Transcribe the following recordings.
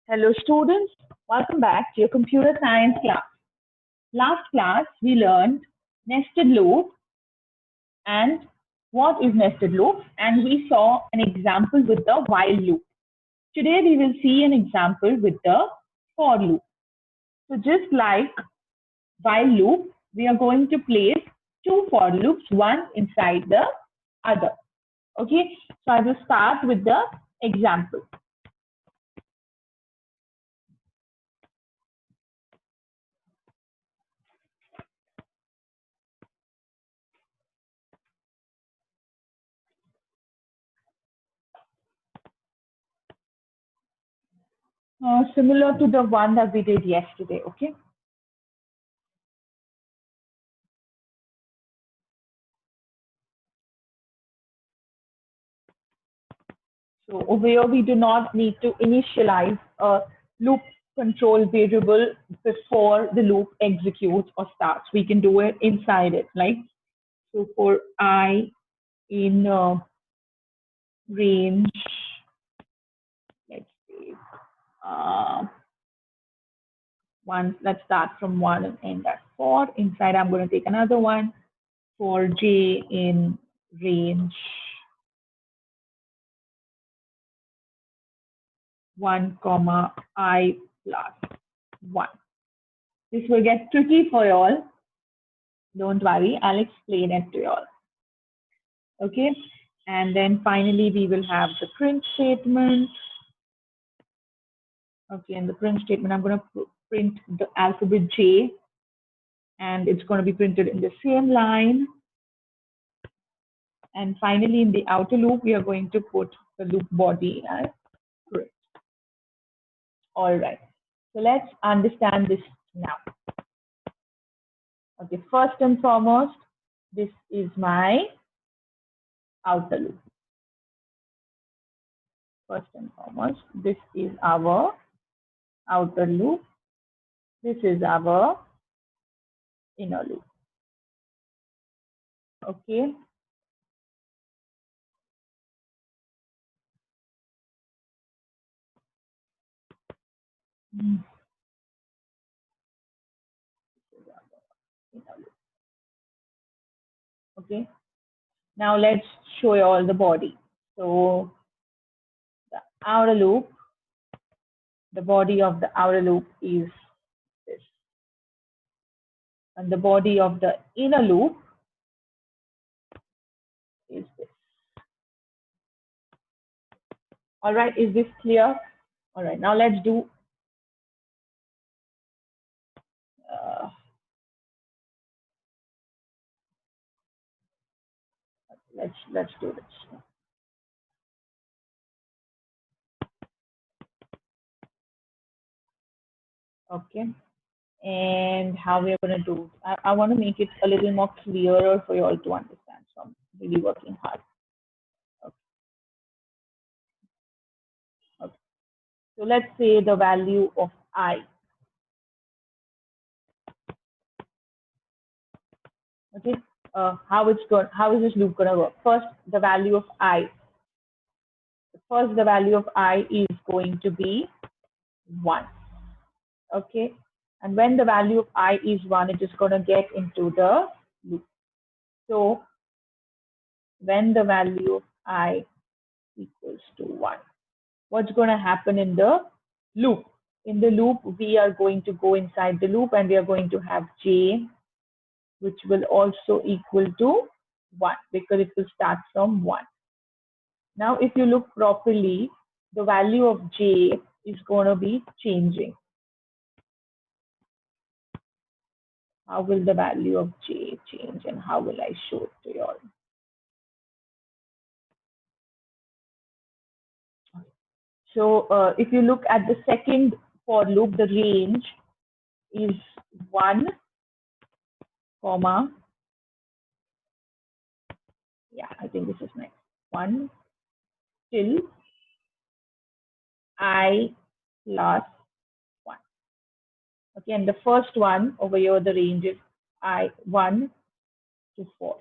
Hello students, welcome back to your computer science class. Last class we learned nested loop and what is nested loop, and we saw an example with the while loop. Today we will see an example with the for loop. So just like while loop, we are going to place two for loops, one inside the other. Okay, so I will start with the example. Similar to the one that we did yesterday, okay? So over here, we do not need to initialize a loop control variable before the loop executes or starts. We can do it inside it, like, so for I in range, let's say, let's start from 1 and end at 4. Inside, I'm going to take another one for j in range 1 comma I plus 1. This will get tricky for y'all. Don't worry, I'll explain it to y'all. Okay, and then finally we will have the print statement. Okay, and the print statement, I'm going to print the alphabet J, and it's going to be printed in the same line. And finally, in the outer loop, we are going to put the loop body as print. All right, so let's understand this now. Okay, first and foremost, this is my outer loop. First and foremost, this is our outer loop. This is our inner loop. Okay. Okay. Now let's show you all the body. So the outer loop, the body of the outer loop is this. And the body of the inner loop is this. All right, is this clear? All right, now let's do let's do this. Okay, and how we are going to do, I want to make it a little more clearer for you all to understand, so I'm really working hard. Okay. Okay. So let's say the value of I. Okay, how is this loop going to work? First, the value of I. First, the value of I is going to be 1. Okay, and when the value of I is 1, it is going to get into the loop. So when the value of I equals to 1, what's going to happen in the loop? In the loop, we are going to go inside the loop and we are going to have j, which will also equal to 1 because it will start from 1. Now, if you look properly, the value of j is going to be changing. How will the value of j change and how will I show it to you all? So if you look at the second for loop, the range is 1 comma, yeah, I think this is next, 1 till I plus 1. Okay, and the first one over here, the range is I 1 to 4.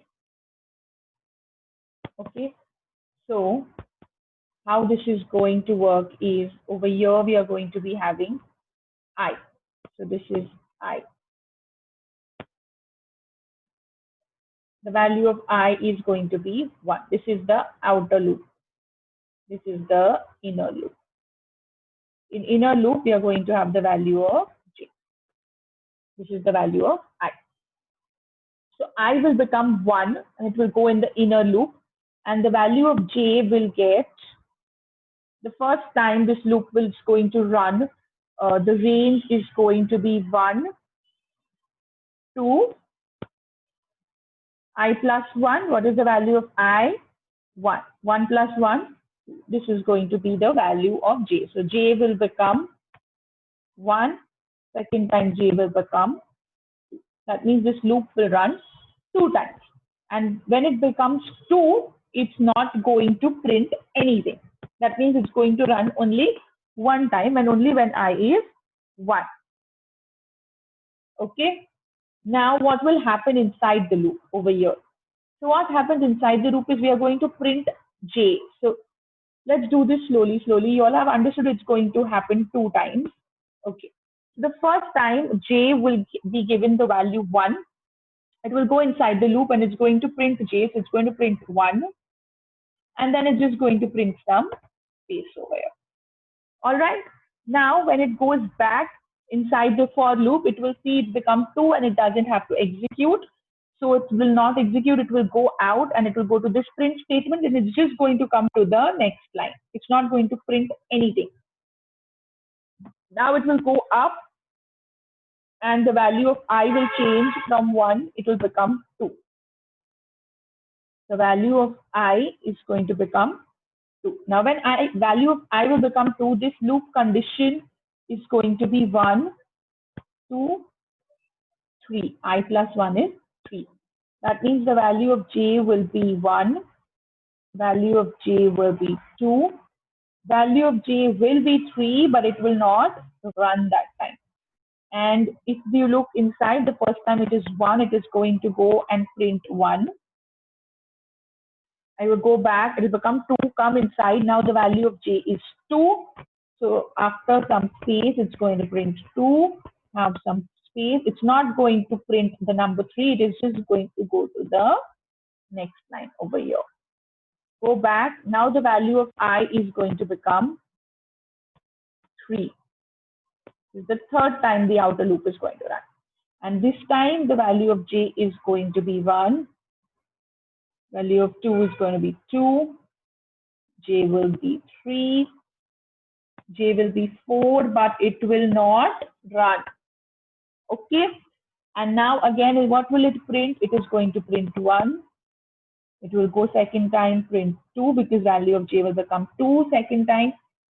Okay, so how this is going to work is over here we are going to be having I. So this is I. The value of I is going to be 1. This is the outer loop. This is the inner loop. In inner loop, we are going to have the value of j. This is the value of I. So I will become 1 and it will go in the inner loop, and the value of j will get, the first time this loop is going to run, the range is going to be 1 to I plus 1. What is the value of I? 1. 1 plus 1. This is going to be the value of j. So j will become 1. Second time j will become 2. That means this loop will run 2 times. And when it becomes 2, it's not going to print anything. That means it's going to run only 1 time and only when I is 1. Okay. Now what will happen inside the loop over here? So what happens inside the loop is we are going to print j. So let's do this slowly. You all have understood it's going to happen 2 times. Okay. The first time j will be given the value 1. It will go inside the loop and it's going to print j. So it's going to print 1. And then it's just going to print some space over here. All right. Now when it goes back inside the for loop, it will see it become 2 and it doesn't have to execute. So it will not execute, it will go out and it will go to this print statement and it's just going to come to the next line. It's not going to print anything. Now it will go up and the value of I will change from 1, it will become 2. The value of I is going to become 2. Now when value of I will become 2, this loop condition is going to be 1, 2, 3. I plus 1 is 3. That means the value of j will be 1, value of j will be 2, value of j will be 3, but it will not run that time. And if you look inside, the first time it is 1, it is going to go and print 1. I will go back, it will become 2, come inside. Now the value of j is 2. So after some space, it's going to print 2, have some space. It's not going to print the number 3, it is just going to go to the next line over here. Go back, now the value of I is going to become 3. This is the third time the outer loop is going to run. And this time the value of j is going to be 1. Value of 2 is going to be 2. J will be 3. J will be 4, but it will not run. Okay. And now again, what will it print? It is going to print 1. It will go second time, print 2, because value of j will become 2 second time.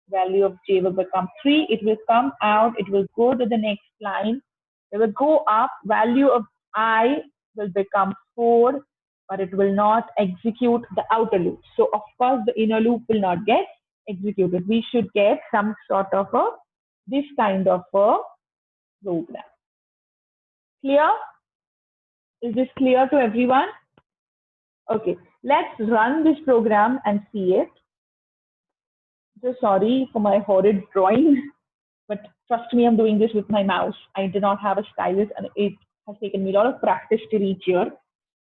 Value of j will become 3. It will come out. It will go to the next line. It will go up. Value of I will become 4, but it will not execute the outer loop. So of course, the inner loop will not get executed. We should get some sort of this kind of a program. Clear? Is this clear to everyone? Okay, let's run this program and see it. So sorry for my horrid drawing, but trust me, I'm doing this with my mouse. I do not have a stylus and it has taken me a lot of practice to reach here.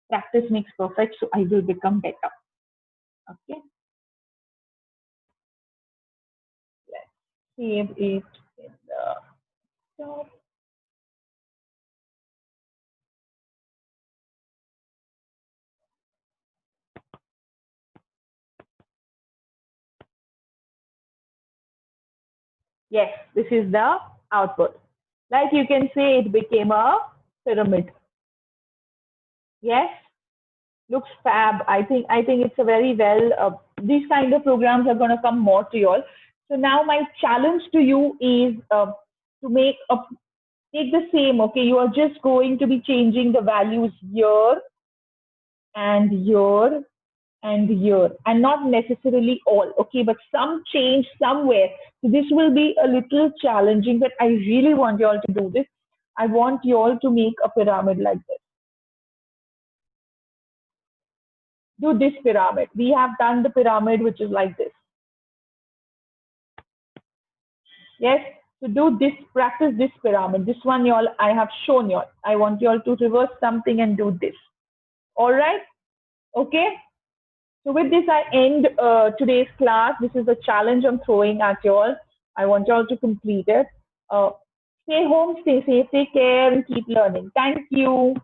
Practice makes perfect, so I will become better. Okay. Let's save it in the top. Yes, this is the output. Like you can say, it became a pyramid. Yes, looks fab. I think it's a very well. These kind of programs are going to come more to you all. So now my challenge to you is to make the same. Okay, you are just going to be changing the values here and here and here, and not necessarily all. Okay, but some change somewhere. So this will be a little challenging, but I really want you all to do this. I want you all to make a pyramid like this. Do this pyramid. We have done the pyramid which is like this. Yes. So do this, practice this pyramid. This one, y'all, I have shown y'all. I want y'all to reverse something and do this. All right. Okay. So with this, I end today's class. This is a challenge I'm throwing at y'all. I want y'all to complete it. Stay home, stay safe, take care, and keep learning. Thank you.